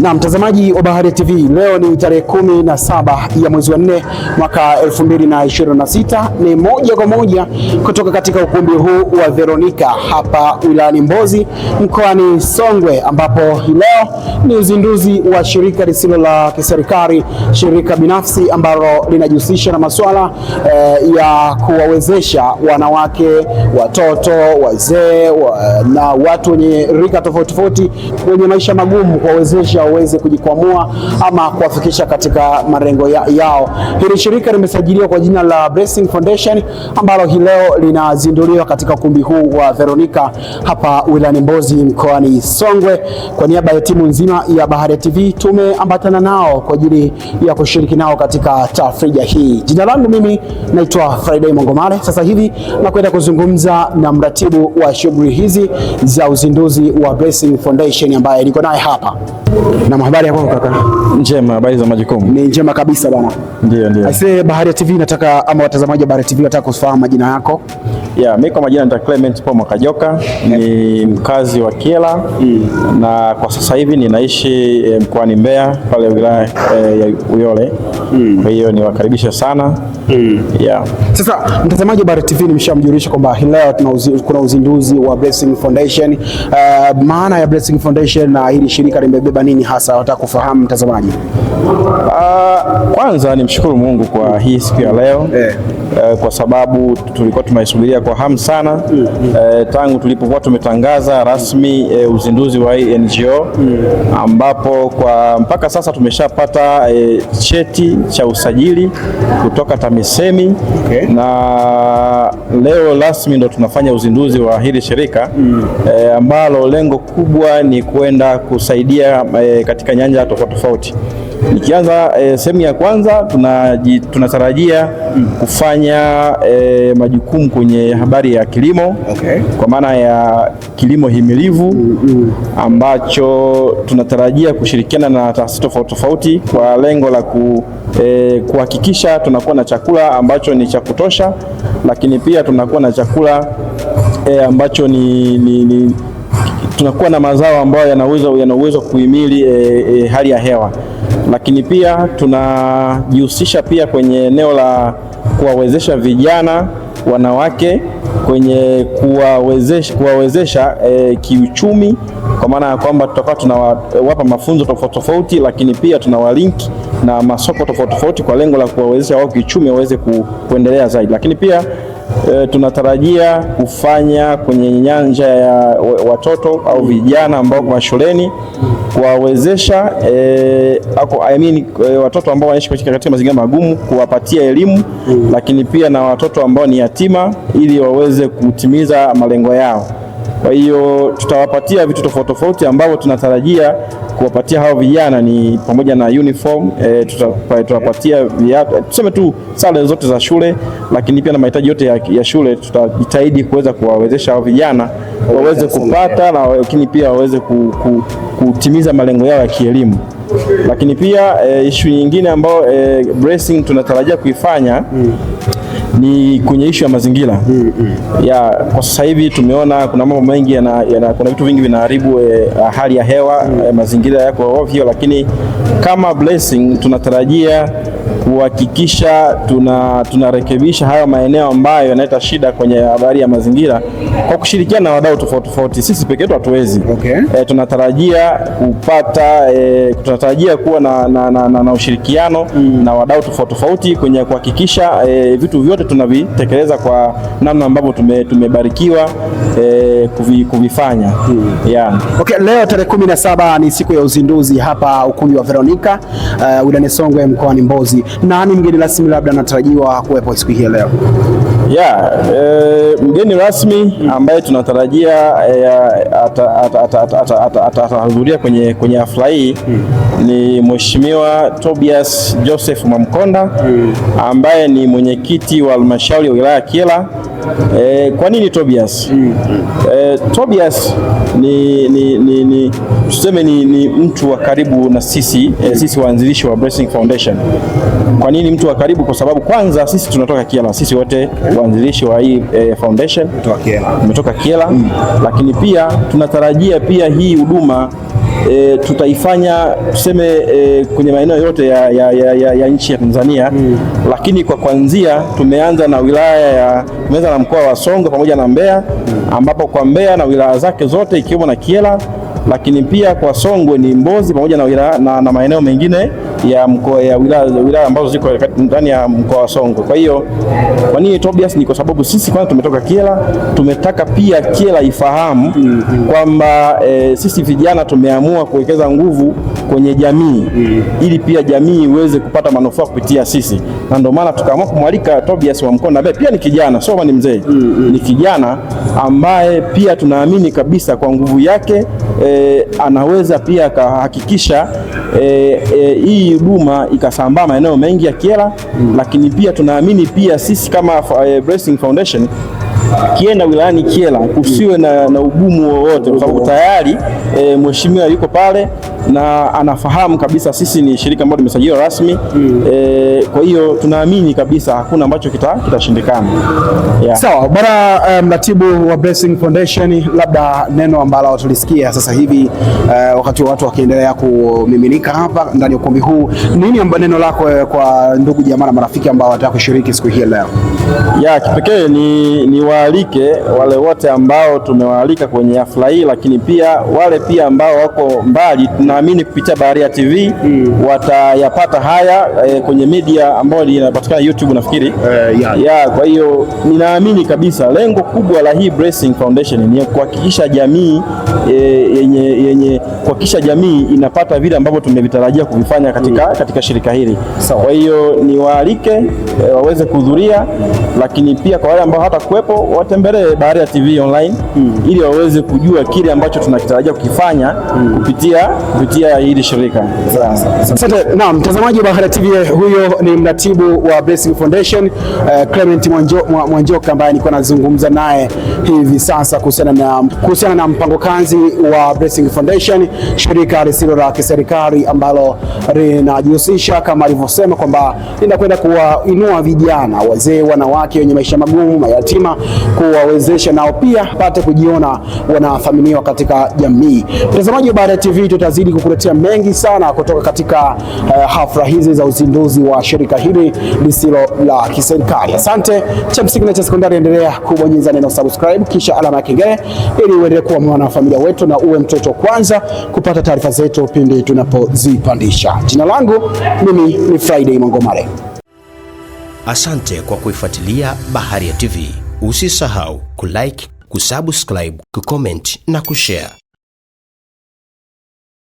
Na mtazamaji wa Bahari TV, leo ni tarehe 17 ya mwezi wa 4 mwaka 2026. Ni moja kwa moja kutoka katika ukumbi huu wa Veronica hapa wilayani Mbozi mkoani Songwe, ambapo leo ni uzinduzi wa shirika lisilo la kiserikali, shirika binafsi ambalo linajihusisha na masuala ya kuwawezesha wanawake, watoto, wazee na watu wenye rika tofauti tofauti wenye maisha magumu, kuwawezesha waweze kujikwamua ama kuwafikisha katika malengo yao. Hili shirika limesajiliwa kwa jina la Blessing Foundation ambalo hii leo linazinduliwa katika ukumbi huu wa Veronica hapa wilayani Mbozi mkoani Songwe. Kwa niaba ya timu nzima ya Bahari TV tumeambatana nao kwa ajili ya kushiriki nao katika tafrija hii. Jina langu mimi naitwa Friday Mongomare. Sasa hivi nakwenda kuzungumza na mratibu wa shughuli hizi za uzinduzi wa Blessing Foundation ambaye niko naye hapa. Na habari yako kaka? Njema, habari za majukumu? Ni njema kabisa bwana. Ndio. Aisee, Bahari TV nataka ama watazamaji wa Bahari TV nataka kufahamu majina yako. Mimi kwa majina ni Clement Paul Mwakajoka, ni mkazi wa Kyela na kwa sasa hivi ninaishi mkoani Mbeya pale wilaya ya Uyole. Kwa hiyo niwakaribisha sana. Sasa mtazamaji wa Bahari TV, nimeshamjulisha kwamba leo kuna uzinduzi wa Blessing Foundation. Maana ya Blessing Foundation na hili shirika limebeba nini hasa, nataka kufahamu mtazamaji. Kwanza nimshukuru Mungu kwa hii siku ya leo kwa sababu tulikuwa tumeisubiria kwa hamu sana tangu tulipokuwa tumetangaza rasmi uzinduzi wa NGO ambapo kwa mpaka sasa tumeshapata cheti cha usajili kutoka TAMISEMI na leo rasmi ndo tunafanya uzinduzi wa hili shirika ambalo lengo kubwa ni kwenda kusaidia katika nyanja tofauti tofauti. Nikianza sehemu ya kwanza, tunatarajia kufanya majukumu kwenye habari ya kilimo kwa maana ya kilimo himilivu ambacho tunatarajia kushirikiana na taasisi tofauti tofauti kwa lengo la kuhakikisha tunakuwa na chakula ambacho ni cha kutosha, lakini pia tunakuwa na chakula ambacho tunakuwa na mazao ambayo yana uwezo kuhimili hali ya hewa, lakini pia tunajihusisha pia kwenye eneo la kuwawezesha vijana, wanawake kwenye kuwawezesha kiuchumi, kwa maana ya kwamba tutakuwa tunawapa mafunzo tofauti tofauti, lakini pia tunawalink na masoko tofauti tofauti kwa lengo la kuwawezesha wao kiuchumi waweze kuendelea zaidi, lakini pia tunatarajia kufanya kwenye nyanja ya watoto au vijana ambao kwa shuleni, kuwawezesha watoto ambao wanaishi katika mazingira magumu, kuwapatia elimu, lakini pia na watoto ambao ni yatima ili waweze kutimiza malengo yao. Kwa hiyo tutawapatia vitu tofauti tofauti ambavyo tunatarajia kuwapatia hao vijana ni pamoja na uniform, tutawapatia viatu, tuseme tu sare zote za shule, lakini pia na mahitaji yote ya shule tutajitahidi kuweza kuwawezesha hao vijana waweze kupata na lakini pia waweze kutimiza malengo yao ya kielimu. Lakini pia issue nyingine ambayo Blessing tunatarajia kuifanya ni kwenye issue ya mazingira. Kwa sasa hivi tumeona kuna mambo mengi kuna vitu vingi vinaharibu hali ya hewa, mazingira yako ovyo, lakini kama Blessing tunatarajia kuhakikisha tunarekebisha hayo maeneo ambayo yanaleta shida kwenye habari ya mazingira kwa kushirikiana na wadau tofauti tofauti. Sisi peke yetu hatuwezi. Tunatarajia kuwa na ushirikiano na wadau tofauti tofauti kwenye kuhakikisha vitu vyote tunavitekeleza kwa namna ambavyo tumebarikiwa kuvifanya. Leo tarehe 17 ni siku ya uzinduzi hapa ukumbi wa Veronica wilayani Songwe mkoani Mbozi. Nani mgeni rasmi labda anatarajiwa kuwepo siku hii leo? Mgeni rasmi ambaye tunatarajia atahudhuria kwenye hafla hii ni Mheshimiwa Tobias Joseph Mwamkonda ambaye ni mwenyekiti wa halmashauri ya wilaya Kyela. Kwa nini Tobias? Tobias ni mtu wa karibu na sisi waanzilishi wa Blessing Foundation. Kwa nini mtu wa karibu? Kwa sababu kwanza sisi tunatoka Kyela, sisi wote waanzilishi wa hii foundation tumetoka Kyela, lakini pia tunatarajia pia hii huduma tutaifanya tuseme kwenye maeneo yote ya nchi ya Tanzania. Lakini kwa kwanzia tumeanza na tumeanza na mkoa wa Songwe pamoja na Mbeya, ambapo kwa Mbeya na wilaya zake zote ikiwemo na Kyela, lakini pia kwa Songwe ni Mbozi pamoja na wilaya na maeneo mengine ya mkoa ya wilaya ambazo ziko ndani ya mkoa wa Songwe. Kwa hiyo kwa nini Tobias? Ni kwa sababu sisi kwanza tumetoka Kyela, tumetaka pia Kyela ifahamu kwamba sisi vijana tumeamua kuwekeza nguvu kwenye jamii ili pia jamii iweze kupata manufaa kupitia sisi, na ndio maana tukaamua kumwalika Tobias wa Mkonda ambaye pia ni kijana, sio ni mzee, ni kijana ambaye pia tunaamini kabisa kwa nguvu yake anaweza pia kuhakikisha hii huduma ikasambaa maeneo mengi ya Kyela. Lakini pia tunaamini pia sisi kama Blessing Foundation kienda wilayani Kyela kusiwe na ugumu wowote, kwa sababu tayari mheshimiwa yuko pale na anafahamu kabisa sisi ni shirika ambalo limesajiliwa rasmi. Kwa hiyo tunaamini kabisa hakuna ambacho kitashindikana. Sawa, bwana mratibu wa Blessing Foundation, labda neno ambalo tulisikia sasa hivi wakati watu wakiendelea kumiminika hapa ndani ya ukumbi huu, nini neno lako kwa ndugu jamaa na marafiki ambao wanataka kushiriki siku hii leo? Kipekee ni waalike wale wote ambao tumewaalika kwenye hafla hii, lakini pia wale pia ambao wako mbali, tunaamini kupitia Baharia TV watayapata haya kwenye media ambayo inapatikana YouTube nafikiri. Kwa hiyo ninaamini kabisa lengo kubwa la hii Blessing Foundation ni kuhakikisha jamii kuhakikisha jamii inapata vile ambavyo tumevitarajia kuvifanya katika shirika hili. Kwa hiyo niwaalike waweze kuhudhuria, lakini pia kwa wale ambao hata kuwepo watembelee Baharia TV online ili waweze kujua kile ambacho tunakitarajia kukifanya kupitia hili shirika. Asante. Naam, mtazamaji wa Baharia TV, huyo ni mratibu wa Blessing Foundation Clement Mwanjoka ambaye nilikuwa nazungumza naye hivi sasa kuhusiana na mpango kazi wa Blessing Foundation, shirika lisilo la kiserikali ambalo linajihusisha kama alivyosema kwamba linakwenda kuwainua vijana, wazee, wanawake wenye maisha magumu, mayatima, kuwawezesha nao pia pate kujiona wanathaminiwa katika jamii. Mtazamaji wa Baharia TV, tutazidi kukuletea mengi sana kutoka katika hafla hizi za uzinduzi wa shirika hili lisilo la kiserikali. Asante. Cha msingi na cha sekondari, endelea kubonyeza neno subscribe kisha alama ya kengele ili uendelee kuwa mwana wa familia wetu na uwe mtoto kwanza kupata taarifa zetu pindi tunapozipandisha. Jina langu mimi ni Friday Mangomare. Asante kwa kuifuatilia Baharia TV. Usisahau kulike, kusubscribe, kucomment na kushare.